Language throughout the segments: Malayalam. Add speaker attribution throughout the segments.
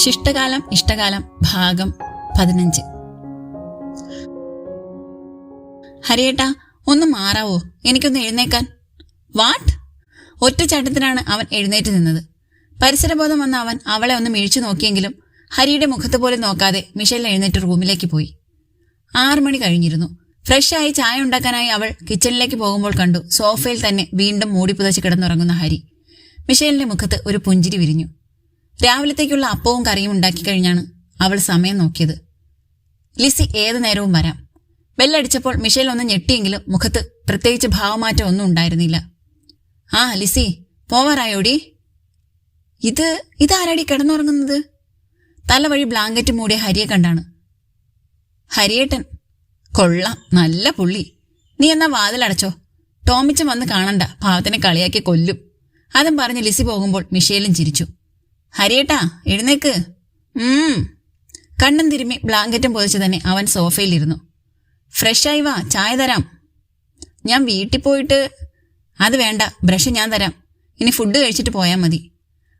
Speaker 1: ശിഷ്ടകാലം ഇഷ്ടകാലം ഭാഗം 15. ഹരിയേട്ടാ, ഒന്ന് മാറാവോ? എനിക്കൊന്ന് എഴുന്നേക്കാൻ. വാട്ട്? ഒറ്റച്ചാട്ടത്തിനാണ് അവൻ എഴുന്നേറ്റ് നിന്നത്. പരിസരബോധം വന്ന അവൻ അവളെ ഒന്ന് മിഴിച്ചു നോക്കിയെങ്കിലും ഹരിയുടെ മുഖത്ത് പോലും നോക്കാതെ മിഷേൽ എഴുന്നേറ്റ് റൂമിലേക്ക് പോയി. 6 മണി കഴിഞ്ഞിരുന്നു. ഫ്രഷായി ചായ ഉണ്ടാക്കാനായി അവൾ കിച്ചണിലേക്ക് പോകുമ്പോൾ കണ്ടു സോഫയിൽ തന്നെ വീണ്ടും മൂടി പുതച്ച് കിടന്നുറങ്ങുന്ന ഹരി. മിഷേലിന്റെ മുഖത്ത് ഒരു പുഞ്ചിരി വിരിഞ്ഞു. രാവിലത്തേക്കുള്ള അപ്പവും കറിയും ഉണ്ടാക്കി കഴിഞ്ഞാണ് അവൾ സമയം നോക്കിയത്. ലിസി ഏതു നേരവും വരാം. ബെല്ലടിച്ചപ്പോൾ മിഷേൽ ഒന്ന് ഞെട്ടിയെങ്കിലും മുഖത്ത് പ്രത്യേകിച്ച് ഭാവമാറ്റം ഒന്നും ഉണ്ടായിരുന്നില്ല. ആ ലിസി, പോവാറായോടി? ഇതാരാടി കിടന്നുറങ്ങുന്നത്? തലവഴി ബ്ലാങ്കറ്റ് മൂടിയ ഹരിയെ കണ്ടാണ്. ഹരിയേട്ടൻ. കൊള്ളാം, നല്ല പുള്ളി. നീ എന്നാ വാതിലടച്ചോ. ടോമിച്ചൻ വന്ന് കാണണ്ട, പാവത്തിനെ കളിയാക്കി കൊല്ലും. അതും പറഞ്ഞ് ലിസി പോകുമ്പോൾ മിഷേലും ചിരിച്ചു. ഹരിയേട്ടാ, എഴുന്നേക്ക്. കണ്ണും തിരുമ്മി ബ്ലാങ്കറ്റും പൊതിച്ച് തന്നെ അവൻ സോഫയിലിരുന്നു. ഫ്രഷായി വാ, ചായ തരാം. ഞാൻ വീട്ടിൽ പോയിട്ട്. അത് വേണ്ട, ബ്രഷ് ഞാൻ തരാം. ഇനി ഫുഡ് കഴിച്ചിട്ട് പോയാൽ മതി.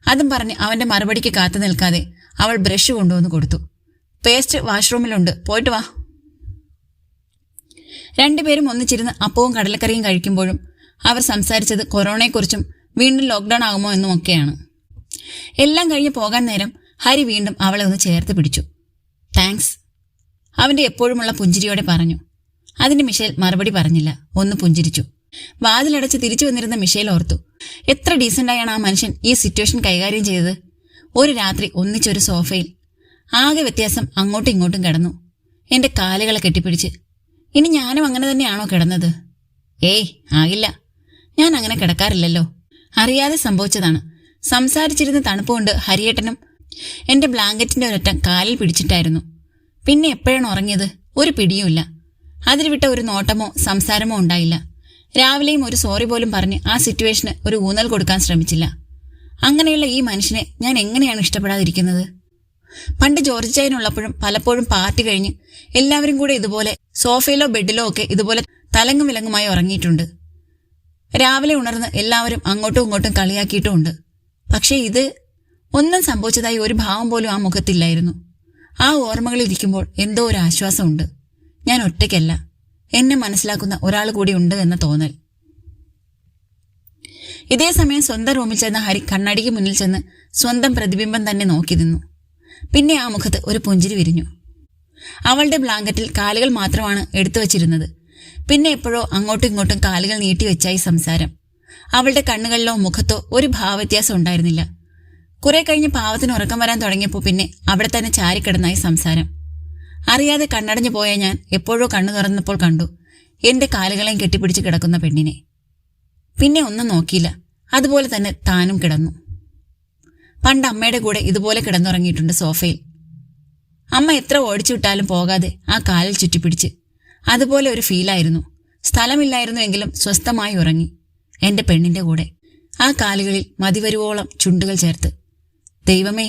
Speaker 1: അതും പറഞ്ഞ് അവന്റെ മറുപടിക്ക് കാത്തു നിൽക്കാതെ അവൾ ബ്രഷ് കൊണ്ടുവന്ന് കൊടുത്തു. പേസ്റ്റ് വാഷ്റൂമിലുണ്ട്, പോയിട്ട് വാ. രണ്ടുപേരും ഒന്നിച്ചിരുന്ന് അപ്പവും കടലക്കറിയും കഴിക്കുമ്പോഴും അവർ സംസാരിച്ചത് കൊറോണയെക്കുറിച്ചും വീണ്ടും ലോക്ക്ഡൌൺ ആകുമോ എന്നുമൊക്കെയാണ്. എല്ലാം കഴിഞ്ഞ് പോകാൻ നേരം ഹരി വീണ്ടും അവളെ ഒന്ന് ചേർത്ത് പിടിച്ചു. താങ്ക്സ്, അവന്റെ എപ്പോഴുമുള്ള പുഞ്ചിരിയോടെ പറഞ്ഞു. അതിന് മിഷേൽ മറുപടി പറഞ്ഞില്ല, ഒന്ന് പുഞ്ചിരിച്ചു. വാതിലടച്ച് തിരിച്ചു വന്നിരുന്ന മിഷേൽ ഓർത്തു, എത്ര ഡീസന്റായാണ് ആ മനുഷ്യൻ ഈ സിറ്റുവേഷൻ കൈകാര്യം ചെയ്തത്. ഒരു രാത്രി ഒന്നിച്ചൊരു സോഫയിൽ. ആകെ വ്യത്യാസം അങ്ങോട്ടും ഇങ്ങോട്ടും കിടന്നു, എന്റെ കാലുകളെ കെട്ടിപ്പിടിച്ച്. ഇനി ഞാനും അങ്ങനെ തന്നെയാണോ കിടന്നത്? ഏയ്, ആകില്ല. ഞാൻ അങ്ങനെ കിടക്കാറില്ലല്ലോ. അറിയാതെ സംഭവിച്ചതാണ്. സംസാരിച്ചിരുന്ന തണുപ്പുകൊണ്ട് ഹരിയേട്ടനും എന്റെ ബ്ലാങ്കറ്റിന്റെ ഒരറ്റം കാലിൽ പിടിച്ചിട്ടായിരുന്നു. പിന്നെ എപ്പോഴാണ് ഉറങ്ങിയത്? ഒരു പിടിയുമില്ല. അതിൽ വിട്ട ഒരു നോട്ടമോ സംസാരമോ ഉണ്ടായില്ല. രാവിലെയും ഒരു സോറി പോലും പറഞ്ഞ് ആ സിറ്റുവേഷന് ഒരു ഊന്നൽ കൊടുക്കാൻ ശ്രമിച്ചില്ല. അങ്ങനെയുള്ള ഈ മനുഷ്യനെ ഞാൻ എങ്ങനെയാണ് ഇഷ്ടപ്പെടാതിരിക്കുന്നത്? പണ്ട് ജോർജ് ചായനുള്ളപ്പോഴും പലപ്പോഴും പാർട്ടി കഴിഞ്ഞ് എല്ലാവരും കൂടെ ഇതുപോലെ സോഫയിലോ ബെഡിലോ ഒക്കെ ഇതുപോലെ തലങ്ങും വിലങ്ങുമായി ഉറങ്ങിയിട്ടുണ്ട്. രാവിലെ ഉണർന്ന് എല്ലാവരും അങ്ങോട്ടും ഇങ്ങോട്ടും കളിയാക്കിയിട്ടുമുണ്ട്. പക്ഷേ ഇത് ഒന്നും സംഭവിച്ചതായി ഒരു ഭാവം പോലും ആ മുഖത്തില്ലായിരുന്നു. ആ ഓർമ്മകളിരിക്കുമ്പോൾ എന്തോ ഒരു ആശ്വാസമുണ്ട്. ഞാൻ ഒറ്റയ്ക്കല്ല, എന്നെ മനസ്സിലാക്കുന്ന ഒരാൾ കൂടി ഉണ്ട് എന്ന തോന്നൽ. ഇതേ സമയം സ്വന്തം റൂമിൽ ചെന്ന ഹരി കണ്ണാടിക്ക് മുന്നിൽ ചെന്ന് സ്വന്തം പ്രതിബിംബം തന്നെ നോക്കി നിന്നു. പിന്നെ ആ മുഖത്ത് ഒരു പുഞ്ചിരി വിരിഞ്ഞു. അവളുടെ ബ്ലാങ്കറ്റിൽ കാലുകൾ മാത്രമാണ് എടുത്തു വച്ചിരുന്നത്. പിന്നെ എപ്പോഴോ അങ്ങോട്ടും ഇങ്ങോട്ടും കാലുകൾ നീട്ടിവെച്ചായി സംസാരം. അവളുടെ കണ്ണുകളിലോ മുഖത്തോ ഒരു ഭാവവ്യത്യാസം ഉണ്ടായിരുന്നില്ല. കുറെ കഴിഞ്ഞ് പാവത്തിന് ഉറക്കം വരാൻ തുടങ്ങിയപ്പോൾ പിന്നെ അവിടെ തന്നെ ചാരിക്കിടന്നായി സംസാരം. അറിയാതെ കണ്ണടഞ്ഞു പോയ ഞാൻ എപ്പോഴോ കണ്ണു തുറന്നപ്പോൾ കണ്ടു എന്റെ കാലുകളെയും കെട്ടിപ്പിടിച്ച് കിടക്കുന്ന പെണ്ണിനെ. പിന്നെ ഒന്നും നോക്കിയില്ല, അതുപോലെ തന്നെ താനും കിടന്നു. പണ്ട് അമ്മയുടെ കൂടെ ഇതുപോലെ കിടന്നുറങ്ങിയിട്ടുണ്ട് സോഫയിൽ. അമ്മ എത്ര ഓടിച്ചു വിട്ടാലും പോകാതെ ആ കാലിൽ ചുറ്റിപ്പിടിച്ച്. അതുപോലെ ഒരു ഫീലായിരുന്നു. സ്ഥലമില്ലായിരുന്നു എങ്കിലും സ്വസ്ഥമായി ഉറങ്ങി എന്റെ പെണ്ണിന്റെ കൂടെ, ആ കാലുകളിൽ മതിവരുവോളം ചുണ്ടുകൾ ചേർത്ത്. ദൈവമേ,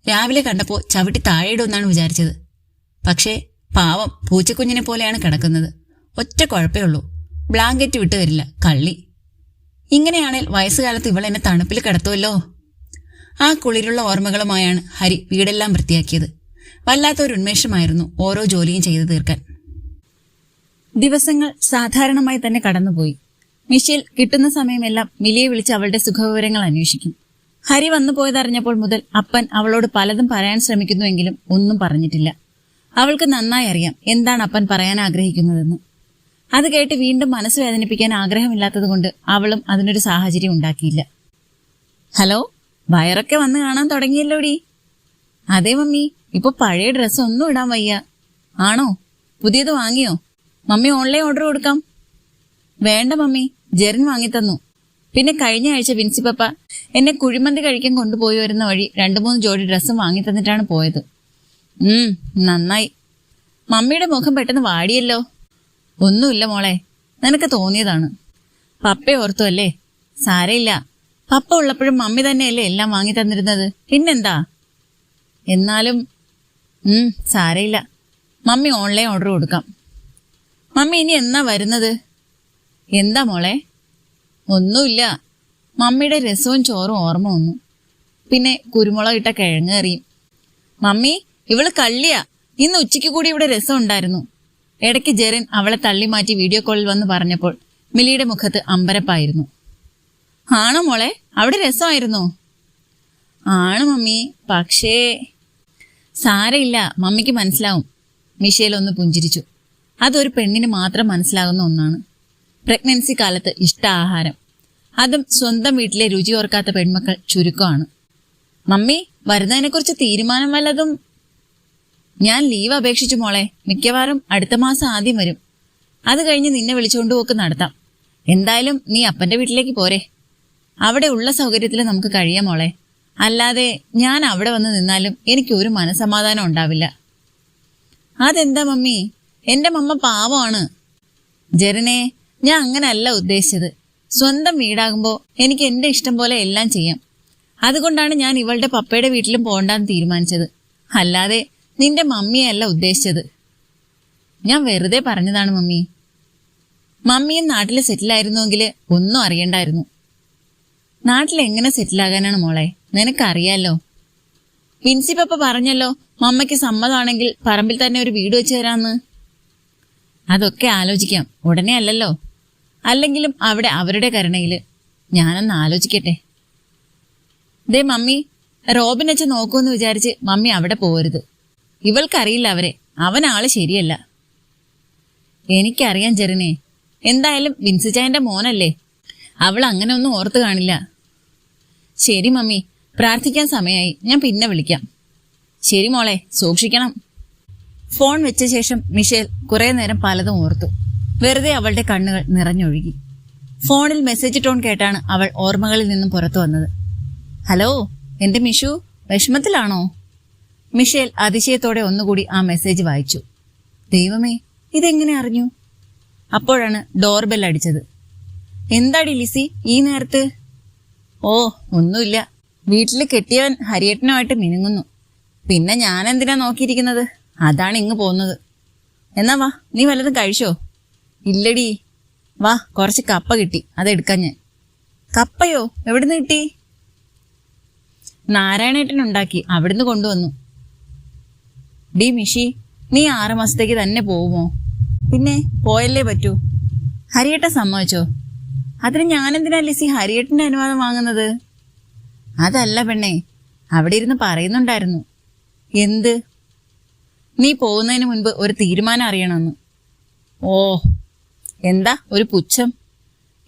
Speaker 1: രാവിലെ കണ്ടപ്പോൾ ചവിട്ടി താഴെയിടുമെന്നാണ് വിചാരിച്ചത്. പക്ഷേ പാവം പൂച്ചക്കുഞ്ഞിനെ പോലെയാണ് കിടക്കുന്നത്. ഒറ്റ കുഴപ്പമേ ഉള്ളൂ, ബ്ലാങ്കറ്റ് വിട്ടു തരില്ല, കള്ളി. ഇങ്ങനെയാണെങ്കിൽ വയസ്സുകാലത്ത് ഇവൾ എന്നെ തണുപ്പിൽ കിടത്തുമല്ലോ. ആ കുളിരുള്ള ഓർമ്മകളുമായാണ് ഹരി വീടെല്ലാം വൃത്തിയാക്കിയത്. വല്ലാത്തൊരു ഉന്മേഷമായിരുന്നു ഓരോ ജോലിയും ചെയ്തു തീർക്കാൻ. ദിവസങ്ങൾ സാധാരണമായി തന്നെ കടന്നുപോയി. മിഷേൽ കിട്ടുന്ന സമയമെല്ലാം മിലിയെ വിളിച്ച് അവളുടെ സുഖവിവരങ്ങൾ അന്വേഷിക്കും. ഹരി വന്നു പോയതറിഞ്ഞപ്പോൾ മുതൽ അപ്പൻ അവളോട് പലതും പറയാൻ ശ്രമിക്കുന്നുവെങ്കിലും ഒന്നും പറഞ്ഞിട്ടില്ല. അവൾക്ക് നന്നായി അറിയാം എന്താണ് അപ്പൻ പറയാൻ ആഗ്രഹിക്കുന്നതെന്ന്. അത് കേട്ട് വീണ്ടും മനസ്സ് വേദനിപ്പിക്കാൻ ആഗ്രഹമില്ലാത്തതുകൊണ്ട് അവളും അതിനൊരു സാഹചര്യം ഉണ്ടാക്കിയില്ല. ഹലോ, വയറൊക്കെ വന്ന് കാണാൻ തുടങ്ങിയല്ലോടി? അതെ മമ്മി, ഇപ്പൊ പഴയ ഡ്രസ്സ് ഒന്നും ഇടാൻ വയ്യ. ആണോ? പുതിയത് വാങ്ങിയോ? മമ്മി ഓൺലൈൻ ഓർഡർ കൊടുക്കാം. വേണ്ട മമ്മി, ജെറിൻ വാങ്ങിത്തന്നു. പിന്നെ കഴിഞ്ഞ ആഴ്ച വിൻസിപ്പപ്പ എന്നെ കുഴിമന്തി കഴിക്കാൻ കൊണ്ടുപോയി വരുന്ന വഴി 2-3 ജോഡി ഡ്രസ്സും വാങ്ങിത്തന്നിട്ടാണ് പോയത്. നന്നായി. മമ്മിയുടെ മുഖം പെട്ടെന്ന് വാടിയല്ലോ. ഒന്നുമില്ല മോളെ, നിനക്ക് തോന്നിയതാണ്. പപ്പ ഓർത്തു അല്ലേ? സാരയില്ല, പപ്പ ഉള്ളപ്പോഴും മമ്മി തന്നെയല്ലേ എല്ലാം വാങ്ങി തന്നിരുന്നത്, പിന്നെന്താ? എന്നാലും സാരയില്ല, മമ്മി ഓൺലൈൻ ഓർഡർ കൊടുക്കാം. മമ്മി ഇനി എന്നാ വരുന്നത്? എന്താ മോളെ? ഒന്നുമില്ല, മമ്മിയുടെ രസവും ചോറും ഓർമ്മ വന്നു. പിന്നെ കുരുമുളക് ഇട്ട കിഴങ്ങ് കറിയും. മമ്മി, ഇവള് കള്ളിയാ. ഇന്ന് ഉച്ചയ്ക്ക് കൂടി ഇവിടെ രസം ഉണ്ടായിരുന്നു. ഇടയ്ക്ക് ജെറിൻ അവളെ തള്ളി മാറ്റി വീഡിയോ കോളിൽ വന്ന് പറഞ്ഞപ്പോൾ മിലിയുടെ മുഖത്ത് അമ്പരപ്പായിരുന്നു. ആണോ മോളെ, അവിടെ രസമായിരുന്നോ? ആണ് മമ്മി, പക്ഷേ സാരയില്ല, മമ്മിക്ക് മനസ്സിലാവും. മിഷേൽ ഒന്ന് പുഞ്ചിരിച്ചു. അതൊരു പെണ്ണിന് മാത്രം മനസ്സിലാകുന്ന ഒന്നാണ്. പ്രഗ്നൻസി കാലത്ത് ഇഷ്ട ആഹാരം, അതും സ്വന്തം വീട്ടിലെ രുചി ഓർക്കാത്ത പെൺമക്കൾ ചുരുക്കമാണ്. മമ്മി, വരുന്നതിനെക്കുറിച്ച് തീരുമാനം വല്ലതും? ഞാൻ ലീവ് അപേക്ഷിച്ചു മോളെ. മിക്കവാറും അടുത്ത മാസം ആദ്യം വരും. അത് കഴിഞ്ഞ് നിന്നെ വിളിച്ചുകൊണ്ടുപോക്ക് നടത്താം. എന്തായാലും നീ അപ്പന്റെ വീട്ടിലേക്ക് പോരെ. അവിടെ ഉള്ള സൗകര്യത്തിൽ നമുക്ക് കഴിയാം മോളെ. അല്ലാതെ ഞാൻ അവിടെ വന്ന് നിന്നാലും എനിക്ക് ഒരു മനസമാധാനം ഉണ്ടാവില്ല. അതെന്താ മമ്മി? എന്റെ മമ്മ പാവമാണ്. ജെറിനെ, ഞാൻ അങ്ങനല്ല ഉദ്ദേശിച്ചത്. സ്വന്തം വീടാകുമ്പോൾ എനിക്ക് എന്റെ ഇഷ്ടം പോലെ എല്ലാം ചെയ്യാം. അതുകൊണ്ടാണ് ഞാൻ ഇവളുടെ പപ്പയുടെ വീട്ടിലും പോകണ്ടെന്ന് തീരുമാനിച്ചത്. അല്ലാതെ നിന്റെ മമ്മിയല്ല ഉദ്ദേശിച്ചത്. ഞാൻ വെറുതെ പറഞ്ഞതാണ് മമ്മി. മമ്മിയും നാട്ടിൽ സെറ്റിലായിരുന്നുവെങ്കിൽ ഒന്നും അറിയണ്ടായിരുന്നു. നാട്ടിൽ എങ്ങനെ സെറ്റിലാകാനാണ് മോളെ? നിനക്കറിയാലോ. വിൻസി പപ്പ പറഞ്ഞല്ലോ മമ്മയ്ക്ക് സമ്മതമാണെങ്കിൽ പറമ്പിൽ തന്നെ ഒരു വീട് വെച്ച് തരാന്ന്. അതൊക്കെ ആലോചിക്കാം, ഉടനെ അല്ലല്ലോ. അല്ലെങ്കിലും അവിടെ അവരുടെ കരുണയില്. ഞാനൊന്ന് ആലോചിക്കട്ടെ. ദേ മമ്മി, റോബിനച്ച് നോക്കൂന്ന് വിചാരിച്ച് മമ്മി അവിടെ പോകരുത്. ഇവൾക്കറിയില്ല അവരെ. അവനാള് ശരിയല്ല. എനിക്കറിയാം ജെറിനെ. എന്തായാലും വിൻസിച്ചായന്റെ മോനല്ലേ, അവൾ അങ്ങനെ ഒന്നും ഓർത്തു കാണില്ല. ശരി മമ്മി, പ്രാർത്ഥിക്കാൻ സമയമായി. ഞാൻ പിന്നെ വിളിക്കാം. ശരി മോളെ, സൂക്ഷിക്കണം. ഫോൺ വെച്ച ശേഷം മിഷേൽ കുറെ നേരം പലതും ഓർത്തു. വെറുതെ അവളുടെ കണ്ണുകൾ നിറഞ്ഞൊഴുകി. ഫോണിൽ മെസ്സേജ് ടോൺ കേട്ടാണ് അവൾ ഓർമ്മകളിൽ നിന്നും പുറത്തു വന്നത്. ഹലോ, എന്റെ മിഷു, വിഷമത്തിലാണോ? മിഷേൽ അതിശയത്തോടെ ഒന്നുകൂടി ആ മെസ്സേജ് വായിച്ചു. ദൈവമേ, ഇതെങ്ങനെ അറിഞ്ഞു? അപ്പോഴാണ് ഡോർബെൽ അടിച്ചത്. എന്താടി ലിസി ഈ നേരത്ത്? ഓ, ഒന്നുമില്ല. വീട്ടിൽ കെട്ടിയവൻ ഹരിയേട്ടനുമായിട്ട് മിനുങ്ങുന്നു. പിന്നെ ഞാൻ എന്തിനാ നോക്കിയിരിക്കുന്നത്? അതാണ് ഇങ്ങ് പോകുന്നത്. എന്നാ വാ, നീ വല്ലതും കഴിച്ചോ? ഇല്ലടി. വാ, കുറച്ച് കപ്പ കിട്ടി, അതെടുക്കാൻ ഞാൻ. കപ്പയോ? എവിടുന്ന് കിട്ടി? നാരായണേട്ടനുണ്ടാക്കി, അവിടുന്ന് കൊണ്ടുവന്നു. ഡി മിഷി, നീ 6 മാസത്തേക്ക് തന്നെ പോവുമോ? പിന്നെ പോയല്ലേ പറ്റൂ. ഹരിയേട്ടൻ സമ്മതിച്ചോ? അതിന് ഞാനെന്തിനാ ലിസി ഹരിയേട്ടന്റെ അനുവാദം വാങ്ങുന്നത്? അതല്ല പെണ്ണേ, അവിടെ ഇരുന്ന് പറയുന്നുണ്ടായിരുന്നു. എന്ത്? നീ പോകുന്നതിന് മുൻപ് ഒരു തീരുമാനം അറിയണമെന്ന്. ഓ, എന്താ ഒരു പുച്ഛം?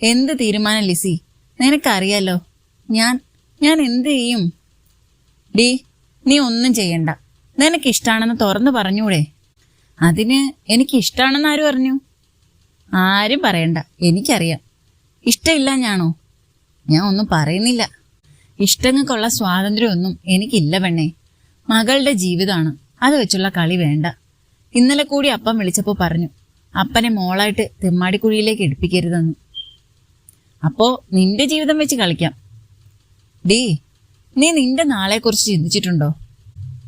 Speaker 1: എന്ത് തീരുമാനം ലിസി? നിനക്കറിയാലോ ഞാൻ എന്ത് ചെയ്യും? ഡി, നീ ഒന്നും ചെയ്യണ്ട. നിനക്കിഷ്ടാണെന്ന് തുറന്നു പറഞ്ഞൂടെ? അതിന് എനിക്കിഷ്ടാണെന്ന് ആര് പറഞ്ഞു? ആരും പറയണ്ട, എനിക്കറിയാം. ഇഷ്ടമില്ല ഞാനോ? ഞാൻ ഒന്നും പറയുന്നില്ല. ഇഷ്ടങ്ങൾക്കുള്ള സ്വാതന്ത്ര്യമൊന്നും എനിക്കില്ല പെണ്ണേ. മകളുടെ ജീവിതമാണ്, അത് വെച്ചുള്ള കളി വേണ്ട. ഇന്നലെ കൂടി അപ്പം വിളിച്ചപ്പോൾ പറഞ്ഞു അപ്പനെ മോളായിട്ട് തെമ്മാടിക്കുഴിയിലേക്ക് എടുപ്പിക്കരുതെന്ന്. അപ്പോ നിന്റെ ജീവിതം വെച്ച് കളിക്കാം. ഡീ, നീ നിന്റെ നാളെക്കുറിച്ച് ചിന്തിച്ചിട്ടുണ്ടോ?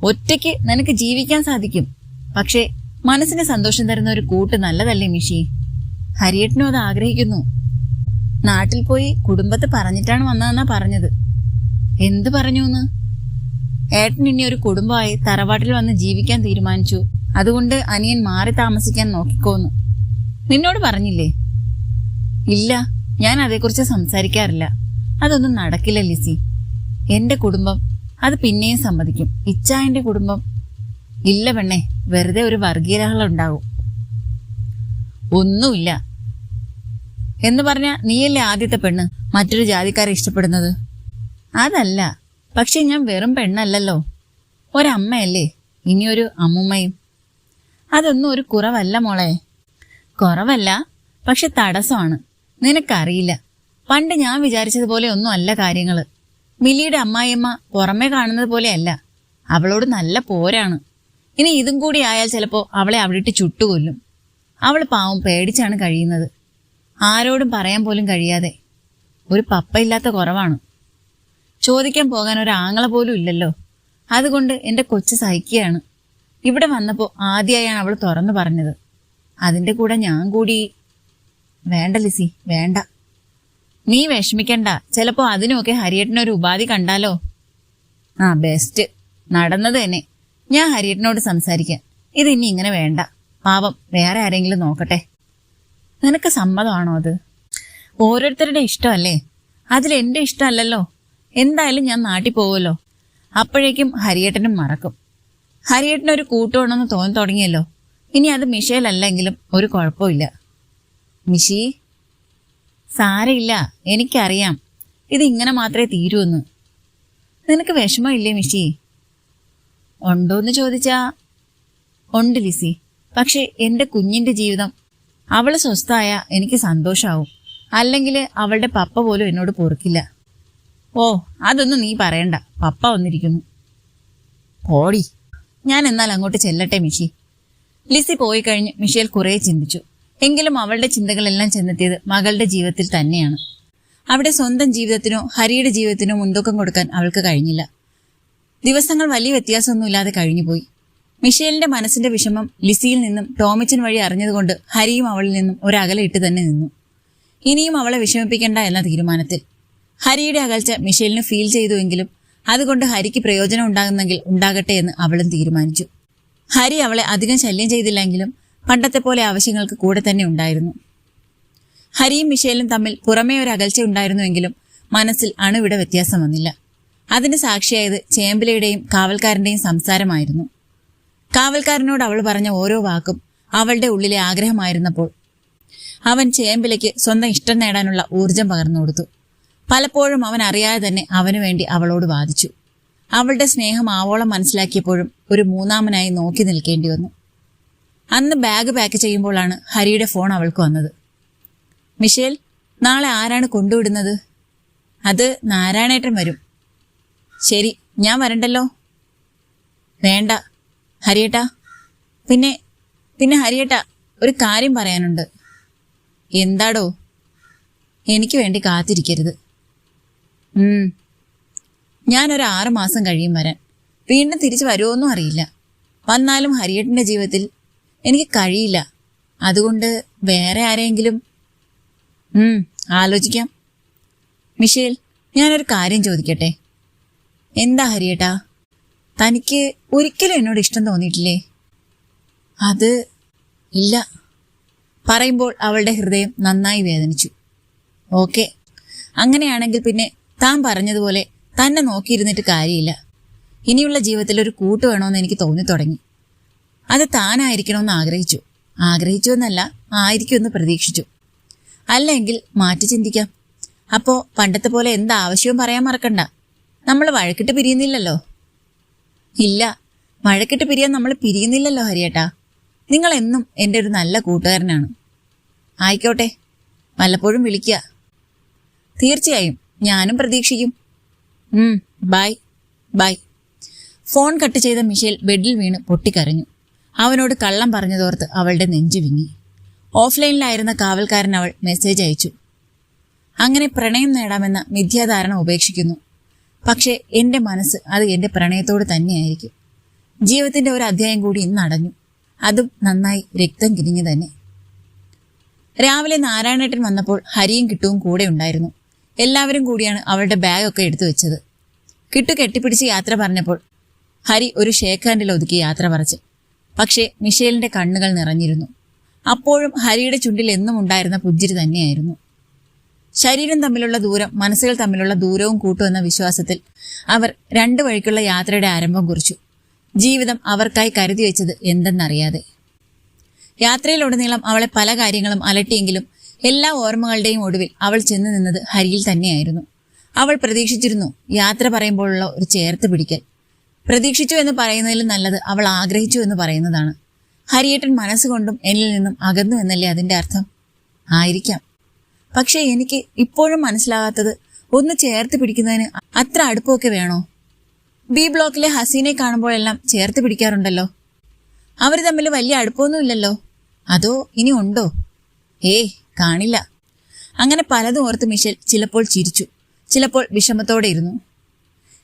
Speaker 1: ഒറ്റയ്ക്ക് നിനക്ക് ജീവിക്കാൻ സാധിക്കും. പക്ഷേ മനസ്സിന് സന്തോഷം തരുന്ന ഒരു കൂട്ട് നല്ലതല്ലേ മിഷി? ഹരിയേട്ടനും അത് ആഗ്രഹിക്കുന്നു. നാട്ടിൽ പോയി കുടുംബത്തെ പറഞ്ഞിട്ടാണ് വന്നതെന്നാ പറഞ്ഞത്. എന്ത് പറഞ്ഞൂന്ന്? ഏട്ടൻ ഇനി ഒരു കുടുംബമായി തറവാട്ടിൽ വന്ന് ജീവിക്കാൻ തീരുമാനിച്ചു. അതുകൊണ്ട് അനിയൻ മാറി താമസിക്കാൻ നോക്കിക്കോന്ന്. നിന്നോട് പറഞ്ഞില്ലേ? ഇല്ല, ഞാൻ അതേക്കുറിച്ച് സംസാരിക്കാറില്ല. അതൊന്നും നടക്കില്ല ലിസി. എന്റെ കുടുംബം അത് പിന്നെയും സമ്മതിക്കും. ഇച്ചായന്റെ കുടുംബം ഇല്ല പെണ്ണെ, വെറുതെ ഒരു വർഗീയതകൾ ഉണ്ടാവും. ഒന്നുമില്ല എന്ന് പറഞ്ഞ നീയല്ലേ ആദ്യത്തെ പെണ്ണ് മറ്റൊരു ജാതിക്കാരെ ഇഷ്ടപ്പെടുന്നത്? അതല്ല, പക്ഷെ ഞാൻ വെറും പെണ്ണല്ലല്ലോ, ഒരമ്മയല്ലേ, ഇനിയൊരു അമ്മുമ്മയും. അതൊന്നും ഒരു കുറവല്ല മോളെ. കുറവല്ല, പക്ഷെ തടസ്സമാണ്. നിനക്കറിയില്ല, പണ്ട് ഞാൻ വിചാരിച്ചതുപോലെ ഒന്നും അല്ല കാര്യങ്ങള്. മിലിയുടെ അമ്മായിയമ്മ പുറമെ കാണുന്നത് പോലെയല്ല. അവളോട് നല്ല പോരാണ്. ഇനി ഇതും കൂടി ആയാൽ ചിലപ്പോ അവളെ അവിടിട്ട് ചുട്ടുകൊല്ലും. അവൾ പാവം പേടിച്ചാണ് കഴിയുന്നത്, ആരോടും പറയാൻ പോലും കഴിയാതെ. ഒരു പപ്പയില്ലാത്ത കുറവാണ്. ചോദിക്കാൻ പോകാൻ ഒരാങ്ങളെ പോലും ഇല്ലല്ലോ. അതുകൊണ്ട് എന്റെ കൊച്ചു സഹിക്കുകയാണ്. ഇവിടെ വന്നപ്പോൾ ആദ്യമായാണ് അവൾ തുറന്നു പറഞ്ഞത്. അതിന്റെ കൂടെ ഞാൻ കൂടി. വേണ്ട ലിസി, വേണ്ട. നീ വിഷമിക്കണ്ട. ചിലപ്പോ അതിനുമൊക്കെ ഹരിയേട്ടനൊരു ഉപാധി കണ്ടാലോ. ആ ബെസ്റ്റ്, നടന്നത് തന്നെ. ഞാൻ ഹരിയേട്ടനോട് സംസാരിക്കാം. ഇത് ഇനി ഇങ്ങനെ വേണ്ട. പാവം വേറെ ആരെങ്കിലും നോക്കട്ടെ. നിനക്ക് സമ്മതമാണോ അത്? ഓരോരുത്തരുടെ ഇഷ്ടമല്ലേ, അതിലെന്റെ ഇഷ്ടമല്ലല്ലോ. എന്തായാലും ഞാൻ നാട്ടിൽ പോവുമല്ലോ. അപ്പോഴേക്കും ഹരിയേട്ടനും മറക്കും. ഹരിയേട്ടനൊരു കൂട്ടുവേണമെന്ന് തോന്നി തുടങ്ങിയല്ലോ. ഇനി അത് മിഷേലല്ലെങ്കിലും ഒരു കുഴപ്പമില്ല. മിഷി, സാരയില്ല, എനിക്കറിയാം ഇത് ഇങ്ങനെ മാത്രമേ തീരൂന്ന്. നിനക്ക് വിഷമമില്ലേ മിഷി? ഉണ്ടോന്ന് ചോദിച്ചാ ഉണ്ട് ലിസി. പക്ഷെ എന്റെ കുഞ്ഞിന്റെ ജീവിതം, അവള് സ്വസ്ഥായ എനിക്ക് സന്തോഷാവും. അല്ലെങ്കിൽ അവളുടെ പപ്പ പോലും എന്നോട് പൊറുക്കില്ല. ഓ, അതൊന്നും നീ പറയണ്ട, പപ്പ വന്നിരിക്കുന്നു. ഓടി, ഞാൻ എന്നാൽ അങ്ങോട്ട് ചെല്ലട്ടെ മിഷി. ലിസി പോയി കഴിഞ്ഞ് മിഷേൽ കുറെ ചിന്തിച്ചു. എങ്കിലും അവളുടെ ചിന്തകളെല്ലാം ചെന്നെത്തിയത് മകളുടെ ജീവിതത്തിൽ തന്നെയാണ്. അവിടെ സ്വന്തം ജീവിതത്തിനോ ഹരിയുടെ ജീവിതത്തിനോ മുൻതൂക്കം കൊടുക്കാൻ അവൾക്ക് കഴിഞ്ഞില്ല. ദിവസങ്ങൾ വലിയ വ്യത്യാസമൊന്നുമില്ലാതെ കഴിഞ്ഞുപോയി. മിഷേലിന്റെ മനസ്സിന്റെ വിഷമം ലിസിയിൽ നിന്നും ടോമിച്ചൻ വഴി അറിഞ്ഞതുകൊണ്ട് ഹരിയും അവളിൽ നിന്നും ഒരകലെ ഇട്ട് തന്നെ നിന്നു. ഇനിയും അവളെ വിഷമിപ്പിക്കേണ്ട എന്ന തീരുമാനത്തിൽ. ഹരിയുടെ അകൽച്ച മിഷേലിന് ഫീൽ ചെയ്തുവെങ്കിലും അതുകൊണ്ട് ഹരിക്ക് പ്രയോജനം ഉണ്ടാകുന്നെങ്കിൽ ഉണ്ടാകട്ടെ എന്ന് അവളും തീരുമാനിച്ചു. ഹരി അവളെ അധികം ശല്യം ചെയ്തില്ലെങ്കിലും പണ്ടത്തെ പോലെ ആവശ്യങ്ങൾക്ക് കൂടെ തന്നെ ഉണ്ടായിരുന്നു. ഹരിയും മിഷേലും തമ്മിൽ പുറമേ ഒരു അകൽച്ച ഉണ്ടായിരുന്നുവെങ്കിലും മനസ്സിൽ അണുവിട വ്യത്യാസം വന്നില്ല. അതിന് സാക്ഷിയായത് ചേമ്പിലയുടെയും കാവൽക്കാരന്റെയും സംസാരമായിരുന്നു. കാവൽക്കാരനോട് അവൾ പറഞ്ഞ ഓരോ വാക്കും അവളുടെ ഉള്ളിലെ ആഗ്രഹമായിരുന്നപ്പോൾ അവൻ ചേമ്പിലയ്ക്ക് സ്വന്തം ഇഷ്ടം നേടാനുള്ള ഊർജം പകർന്നു കൊടുത്തു. പലപ്പോഴും അവൻ അറിയാതെ തന്നെ അവനു വേണ്ടി അവളോട് വാദിച്ചു. അവളുടെ സ്നേഹം ആവോളം മനസ്സിലാക്കിയപ്പോഴും ഒരു മൂന്നാമനായി നോക്കി നിൽക്കേണ്ടി വന്നു. അന്ന് ബാഗ് പാക്ക് ചെയ്യുമ്പോഴാണ് ഹരിയുടെ ഫോൺ അവൾക്ക് വന്നത്. മിഷേൽ, നാളെ ആരാണ് കൊണ്ടുവിടുന്നത്? അത് നാരായണേട്ടൻ വരും. ശരി, ഞാൻ വരണ്ടല്ലോ? വേണ്ട ഹരിയേട്ടാ. പിന്നെ ഹരിയേട്ടാ, ഒരു കാര്യം പറയാനുണ്ട്. എന്താടോ? എനിക്ക് വേണ്ടി കാത്തിരിക്കരുത്. ഞാനൊരു 6 മാസം കഴിയും വരാൻ. വീണ്ടും തിരിച്ചു വരുമോന്നും അറിയില്ല. വന്നാലും ഹരിയേട്ടൻ്റെ ജീവിതത്തിൽ എനിക്ക് കഴിയില്ല. അതുകൊണ്ട് വേറെ ആരെങ്കിലും ആലോചിക്കാം. മിഷേൽ, ഞാനൊരു കാര്യം ചോദിക്കട്ടെ? എന്താ ഹരിയേട്ടാ? തനിക്ക് ഒരിക്കലും എന്നോട് ഇഷ്ടം തോന്നിയിട്ടില്ലേ? അത് ഇല്ല. പറയുമ്പോൾ അവളുടെ ഹൃദയം നന്നായി വേദനിച്ചു. ഓക്കെ, അങ്ങനെയാണെങ്കിൽ പിന്നെ താൻ പറഞ്ഞതുപോലെ തന്നെ നോക്കിയിരുന്നിട്ട് കാര്യമില്ല. ഇനിയുള്ള ജീവിതത്തിൽ ഒരു കൂട്ട് വേണമെന്ന് എനിക്ക് തോന്നി തുടങ്ങി. അത് താനായിരിക്കണമെന്ന് ആഗ്രഹിച്ചു എന്നല്ല, ആയിരിക്കുമെന്ന് പ്രതീക്ഷിച്ചു. അല്ലെങ്കിൽ മാറ്റി ചിന്തിക്കാം. അപ്പോൾ പണ്ടത്തെ പോലെ എന്താവശ്യവും പറയാൻ മറക്കണ്ട. നമ്മൾ വഴക്കിട്ട് പിരിയുന്നില്ലല്ലോ. ഇല്ല, വഴക്കിട്ട് പിരിയാൻ നമ്മൾ പിരിയുന്നില്ലല്ലോ ഹരിയേട്ടാ. നിങ്ങളെന്നും എൻ്റെ ഒരു നല്ല കൂട്ടുകാരനാണ്. ആയിക്കോട്ടെ, വല്ലപ്പോഴും വിളിക്കുക. തീർച്ചയായും, ഞാനും പ്രതീക്ഷിക്കും. Bye bye. ഫോൺ കട്ട് ചെയ്ത മിഷേൽ ബെഡിൽ വീണ് പൊട്ടിക്കരഞ്ഞു. അവനോട് കള്ളം പറഞ്ഞതോർത്ത് അവളുടെ നെഞ്ചു വിങ്ങി. ഓഫ്ലൈനിലായിരുന്ന കാവൽക്കാരൻ അവൾ മെസ്സേജ് അയച്ചു. അങ്ങനെ പ്രണയം നേടാമെന്ന മിഥ്യാധാരണ ഉപേക്ഷിക്കുന്നു. പക്ഷേ എൻ്റെ മനസ്സ് അത് എൻ്റെ പ്രണയത്തോട് തന്നെയായിരിക്കും. ജീവിതത്തിൻ്റെ ഒരു അധ്യായം കൂടി ഇന്ന് അടഞ്ഞു. അതും നന്നായി രക്തം കിരിഞ്ഞു തന്നെ. രാവിലെ നാരായണേട്ടൻ വന്നപ്പോൾ ഹരിയും കിട്ടുവും കൂടെ ഉണ്ടായിരുന്നു. എല്ലാവരും കൂടിയാണ് അവളുടെ ബാഗൊക്കെ എടുത്തു വെച്ചത്. കിട്ടു കെട്ടിപ്പിടിച്ച് യാത്ര പറഞ്ഞപ്പോൾ ഹരി ഒരു ഷേക്ക് ഹാൻഡിൽ ഒതുക്കി യാത്ര പറച്ചു. പക്ഷേ മിഷേലിന്റെ കണ്ണുകൾ നിറഞ്ഞിരുന്നു. അപ്പോഴും ഹരിയുടെ ചുണ്ടിൽ എന്നും ഉണ്ടായിരുന്ന പുഞ്ചിരി തന്നെയായിരുന്നു. ശരീരം തമ്മിലുള്ള ദൂരം മനസ്സുകൾ തമ്മിലുള്ള ദൂരവും കൂട്ടുമെന്ന വിശ്വാസത്തിൽ അവർ 2 വഴിക്കുള്ള യാത്രയുടെ ആരംഭം കുറിച്ചു. ജീവിതം അവർക്കായി കരുതി വെച്ചത് എന്തെന്നറിയാതെ. യാത്രയിലുടനീളം അവളെ പല കാര്യങ്ങളും അലട്ടിയെങ്കിലും എല്ലാ ഓർമ്മകളുടെയും ഒടുവിൽ അവൾ ചെന്ന് നിന്നത് ഹരിയിൽ തന്നെയായിരുന്നു. അവൾ പ്രതീക്ഷിച്ചിരുന്നു യാത്ര പറയുമ്പോഴുള്ള ഒരു ചേർത്ത് പിടിക്കൽ. പ്രതീക്ഷിച്ചു എന്ന് പറയുന്നതിലും നല്ലത് അവൾ ആഗ്രഹിച്ചു എന്ന് പറയുന്നതാണ്. ഹരിയേട്ടൻ മനസ്സുകൊണ്ടും എന്നിൽ നിന്നും അകന്നു എന്നല്ലേ അതിൻ്റെ അർത്ഥം? ആയിരിക്കാം. പക്ഷേ എനിക്ക് ഇപ്പോഴും മനസ്സിലാകാത്തത്, ഒന്ന് ചേർത്ത് പിടിക്കുന്നതിന് അത്ര അടുപ്പമൊക്കെ വേണോ? ബി ബ്ലോക്കിലെ ഹസീനെ കാണുമ്പോഴെല്ലാം ചേർത്ത് പിടിക്കാറുണ്ടല്ലോ. അവർ തമ്മിൽ വലിയ അടുപ്പമൊന്നുമില്ലല്ലോ. അതോ ഇനി ഉണ്ടോ? കാണില്ല. അങ്ങനെ പലതും ഓർത്ത് മിഷേൽ ചിലപ്പോൾ ചിരിച്ചു, ചിലപ്പോൾ വിഷമത്തോടെ ഇരുന്നു.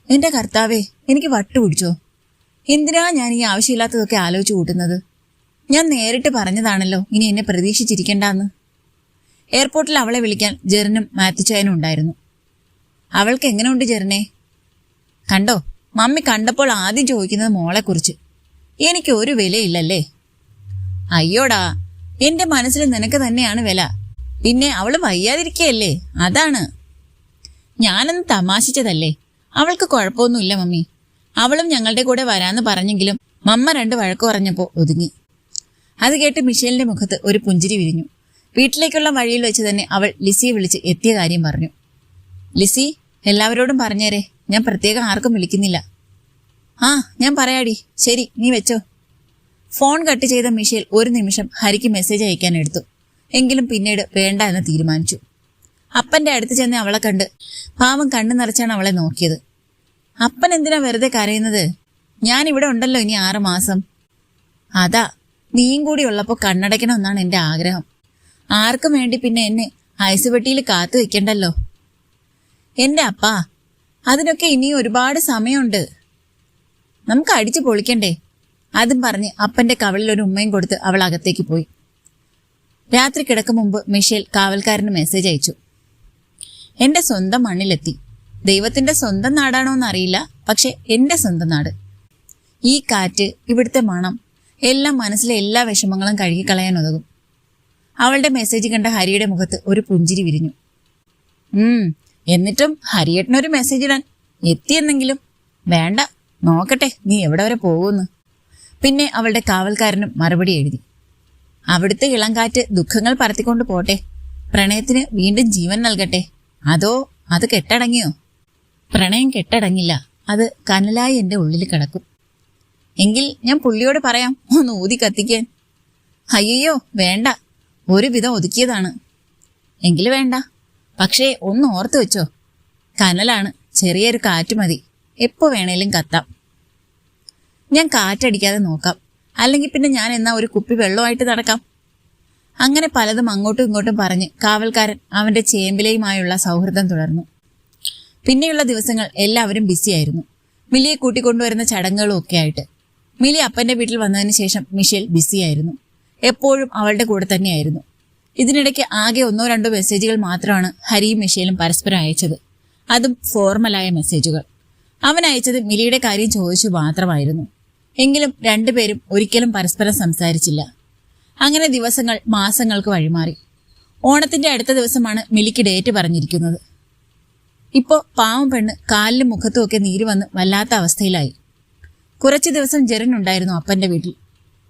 Speaker 1: എൻ്റെ കർത്താവേ, എനിക്ക് വട്ടുപിടിച്ചോ? എന്തിനാ ഞാൻ ഈ ആവശ്യമില്ലാത്തതൊക്കെ ആലോചിച്ചു കൂട്ടുന്നത്? ഞാൻ നേരിട്ട് പറഞ്ഞതാണല്ലോ ഇനി എന്നെ പ്രതീക്ഷിച്ചിരിക്കണ്ടെന്ന്. എയർപോർട്ടിൽ അവളെ വിളിക്കാൻ ജെറിനും മാത്യുച്ചായനും ഉണ്ടായിരുന്നു. അവൾക്ക് എങ്ങനെയുണ്ട് ജെറിനെ? കണ്ടോ? മമ്മി കണ്ടപ്പോൾ ആദ്യം ചോദിക്കുന്നത് മോളെക്കുറിച്ച്. എനിക്ക് ഒരു വിലയില്ലല്ലേ? അയ്യോടാ, എന്റെ മനസ്സിൽ നിനക്ക് തന്നെയാണ് വില. പിന്നെ അവള് വയ്യാതിരിക്കയല്ലേ, അതാണ്. ഞാനൊന്ന് തമാശിച്ചതല്ലേ. അവൾക്ക് കുഴപ്പമൊന്നുമില്ല മമ്മി. അവളും ഞങ്ങളുടെ കൂടെ വരാന്ന് പറഞ്ഞെങ്കിലും മമ്മ 2 വഴക്ക് പറഞ്ഞപ്പോ ഒതുങ്ങി. അത് കേട്ട് മിഷേലിന്റെ മുഖത്ത് ഒരു പുഞ്ചിരി വിരിഞ്ഞു. വീട്ടിലേക്കുള്ള വഴിയിൽ വെച്ച് തന്നെ അവൾ ലിസിയെ വിളിച്ച് എത്തിയ കാര്യം പറഞ്ഞു. ലിസി, എല്ലാവരോടും പറഞ്ഞേരെ, ഞാൻ പ്രത്യേകം ആർക്കും വിളിക്കുന്നില്ല. ആ, ഞാൻ പറയാടി. ശരി, നീ വെച്ചോ. ഫോൺ കട്ട് ചെയ്ത മിഷേൽ ഒരു നിമിഷം ഹരിക്ക് മെസ്സേജ് അയക്കാൻ എടുത്തു. എങ്കിലും പിന്നീട് വേണ്ട എന്ന് തീരുമാനിച്ചു. അപ്പന്റെ അടുത്ത് ചെന്ന് അവളെ കണ്ട് പാവം കണ്ണു നിറച്ചാണ് അവളെ നോക്കിയത്. അപ്പൻ എന്തിനാ വെറുതെ കരയുന്നത്? ഞാനിവിടെ ഉണ്ടല്ലോ ഇനി 6 മാസം. അതാ, നീയും കൂടി ഉള്ളപ്പോൾ കണ്ണടയ്ക്കണമെന്നാണ് എന്റെ ആഗ്രഹം. ആർക്കും വേണ്ടി പിന്നെ എന്നെ ഐസുപെട്ടിയിൽ കാത്തു വെക്കണ്ടല്ലോ. എന്റെ അപ്പാ, അതിനൊക്കെ ഇനിയും ഒരുപാട് സമയമുണ്ട്. നമുക്ക് അടിച്ചു പൊളിക്കണ്ടേ? അതും പറഞ്ഞ് അപ്പന്റെ കവളിൽ ഒരു ഉമ്മയും കൊടുത്ത് അവൾ അകത്തേക്ക് പോയി. രാത്രി കിടക്കും മുമ്പ് മിഷേൽ കാവൽക്കാരന് മെസ്സേജ് അയച്ചു. എന്റെ സ്വന്തം മണ്ണിലെത്തി. ദൈവത്തിന്റെ സ്വന്തം നാടാണോന്നറിയില്ല, പക്ഷെ എന്റെ സ്വന്തം നാട്. ഈ കാറ്റ്, ഇവിടുത്തെ മണം എല്ലാം മനസ്സിലെ എല്ലാ വിഷമങ്ങളും കഴുകിക്കളയാൻ ഉതകും. അവളുടെ മെസ്സേജ് കണ്ട ഹരിയുടെ മുഖത്ത് ഒരു പുഞ്ചിരി വിരിഞ്ഞു. എന്നിട്ടും ഹരിയേട്ടനൊരു മെസ്സേജ് ഇടാൻ എത്തിയെന്നെങ്കിലും. വേണ്ട, നോക്കട്ടെ നീ എവിടെ വരെ പോകുന്നു. പിന്നെ അവളുടെ കാവൽക്കാരനും മറുപടി എഴുതി. അവിടുത്തെ ഇളംകാറ്റ് ദുഃഖങ്ങൾ പറത്തിക്കൊണ്ട് പോട്ടെ, പ്രണയത്തിന് വീണ്ടും ജീവൻ നൽകട്ടെ. അതോ അത് കെട്ടടങ്ങിയോ? പ്രണയം കെട്ടടങ്ങില്ല, അത് കനലായി എന്റെ ഉള്ളിൽ കിടക്കും. എങ്കിൽ ഞാൻ പുള്ളിയോട് പറയാം ഒന്ന് ഊതി കത്തിക്കാൻ. അയ്യോ വേണ്ട, ഒരുവിധം ഒതുക്കിയതാണ്. എങ്കിൽ വേണ്ട. പക്ഷേ ഒന്ന് ഓർത്തു വെച്ചോ, കനലാണ്, ചെറിയൊരു കാറ്റ് മതി, എപ്പോ വേണേലും കത്താം. ഞാൻ കാറ്റടിക്കാതെ നോക്കാം, അല്ലെങ്കിൽ പിന്നെ ഞാൻ എന്നാ ഒരു കുപ്പി വെള്ളമായിട്ട് നടക്കാം. അങ്ങനെ പലതും അങ്ങോട്ടും ഇങ്ങോട്ടും പറഞ്ഞ് കാവൽക്കാരൻ അവന്റെ ചേമ്പിലയുമായുള്ള സൗഹൃദം തുടർന്നു. പിന്നെയുള്ള ദിവസങ്ങൾ എല്ലാവരും ബിസിയായിരുന്നു, മിലിയെ കൂട്ടിക്കൊണ്ടുവരുന്ന ചടങ്ങുകളും ഒക്കെ ആയിട്ട്. മിലി അപ്പന്റെ വീട്ടിൽ വന്നതിന് ശേഷം മിഷേൽ ബിസിയായിരുന്നു. എപ്പോഴും അവളുടെ കൂടെ തന്നെയായിരുന്നു. ഇതിനിടയ്ക്ക് ആകെ 1-2 മെസ്സേജുകൾ മാത്രമാണ് ഹരിയും മിഷേലും പരസ്പരം അയച്ചത്. അതും ഫോർമലായ മെസ്സേജുകൾ. അവൻ അയച്ചത് മിലിയുടെ കാര്യം ചോദിച്ചു മാത്രമായിരുന്നു. എങ്കിലും രണ്ടുപേരും ഒരിക്കലും പരസ്പരം സംസാരിച്ചില്ല. അങ്ങനെ ദിവസങ്ങൾ മാസങ്ങൾക്ക് വഴിമാറി. ഓണത്തിന്റെ അടുത്ത ദിവസമാണ് മിലിക്ക് ഡേറ്റ് പറഞ്ഞിരിക്കുന്നത്. ഇപ്പോ പാവം പെണ്ണ് കാലിലും മുഖത്തും ഒക്കെ നീര് വന്ന് വല്ലാത്ത അവസ്ഥയിലായി. കുറച്ചു ദിവസം ജെറിനുണ്ടായിരുന്നു അപ്പന്റെ വീട്ടിൽ.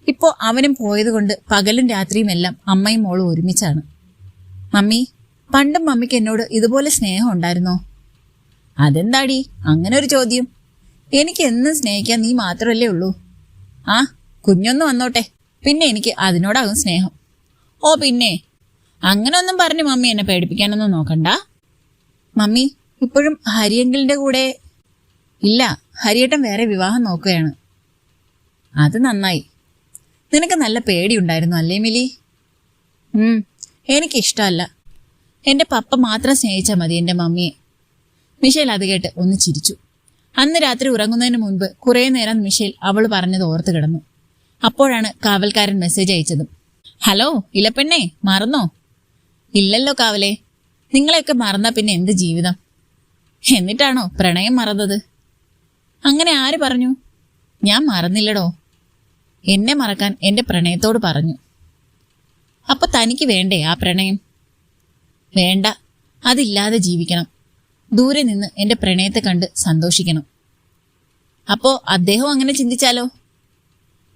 Speaker 1: ഇപ്പോ അവനും പോയതുകൊണ്ട് പകലും രാത്രിയും എല്ലാം അമ്മയും മോളും ഒരുമിച്ചാണ്. മമ്മി, പണ്ടും മമ്മിക്ക് എന്നോട് ഇതുപോലെ സ്നേഹം ഉണ്ടായിരുന്നോ? അതെന്താടി അങ്ങനെ ഒരു ചോദ്യം? എനിക്ക് എന്നും സ്നേഹിക്കാൻ നീ മാത്രമല്ലേ ഉള്ളൂ. ആ, കുഞ്ഞൊന്ന് വന്നോട്ടെ, പിന്നെ എനിക്ക് അതിനോടാകും സ്നേഹം. ഓ പിന്നെ, അങ്ങനെ ഒന്നും പറഞ്ഞ് മമ്മി എന്നെ പേടിപ്പിക്കാനൊന്നും നോക്കണ്ട. മമ്മി ഇപ്പോഴും ഹരിയങ്കിളിന്റെ കൂടെ? ഇല്ല, ഹരിയേട്ടൻ വേറെ വിവാഹം നോക്കുകയാണ്. അത് നന്നായി. നിനക്ക് നല്ല പേടിയുണ്ടായിരുന്നു അല്ലേ മിലി? എനിക്കിഷ്ടമല്ല. എന്റെ പപ്പ മാത്രം സ്നേഹിച്ചാൽ മതി എന്റെ മമ്മിയെ. മിഷേൽ അത് കേട്ട് ഒന്ന് ചിരിച്ചു. അന്ന് രാത്രി ഉറങ്ങുന്നതിന് മുൻപ് കുറേ നേരം മിഷേൽ അവൾ പറഞ്ഞത് ഓർത്ത് കിടന്നു. അപ്പോഴാണ് കാവൽക്കാരൻ മെസ്സേജ് അയച്ചതും. ഹലോ ഇലപ്പെണ്ണേ, മറന്നോ? ഇല്ലല്ലോ കാവലേ, നിങ്ങളെയൊക്കെ മറന്നാ പിന്നെ എന്ത് ജീവിതം? എന്നിട്ടാണോ പ്രണയം മറന്നത്? അങ്ങനെ ആര് പറഞ്ഞു? ഞാൻ മറന്നില്ലടോ. എന്നെ മറക്കാൻ എന്റെ പ്രണയത്തോട് പറഞ്ഞു. അപ്പൊ തനിക്ക് വേണ്ടേ ആ പ്രണയം? വേണ്ട, അതില്ലാതെ ജീവിക്കണം. ദൂരെ നിന്ന് എന്റെ പ്രണയത്തെ കണ്ട് സന്തോഷിക്കണം. അപ്പോ അദ്ദേഹം അങ്ങനെ ചിന്തിച്ചാലോ?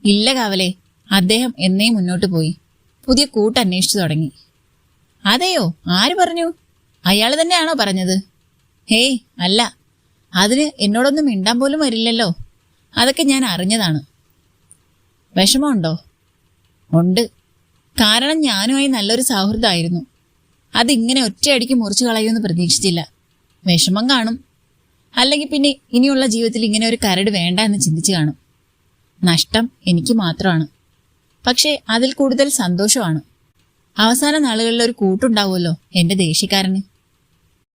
Speaker 1: ഇല്ല കാവലേ, അദ്ദേഹം എന്നേ മുന്നോട്ട് പോയി, പുതിയ കൂട്ട് അന്വേഷിച്ചു തുടങ്ങി. അതെയോ? ആര് പറഞ്ഞു? അയാൾ തന്നെയാണോ പറഞ്ഞത്? ഹേയ് അല്ല, അതിന് എന്നോടൊന്നും മിണ്ടാൻ പോലും വരില്ലല്ലോ. അതൊക്കെ ഞാൻ അറിഞ്ഞതാണ്. വിഷമമുണ്ടോ? ഉണ്ട്. കാരണം ഞാനുമായി നല്ലൊരു സൗഹൃദമായിരുന്നു. അതിങ്ങനെ ഒറ്റയടിക്ക് മുറിച്ചു കളയുമെന്ന് പ്രതീക്ഷിച്ചില്ല. വിഷമം കാണും, അല്ലെങ്കിൽ പിന്നെ ഇനിയുള്ള ജീവിതത്തിൽ ഇങ്ങനെ ഒരു കരട് വേണ്ട എന്ന് ചിന്തിച്ചു കാണും. നഷ്ടം എനിക്ക് മാത്രമാണ്, പക്ഷേ അതിൽ കൂടുതൽ സന്തോഷമാണ്. അവസാന നാളുകളിൽ ഒരു കൂട്ടുണ്ടാവുമല്ലോ എന്റെ ദേഷ്യക്കാരന്.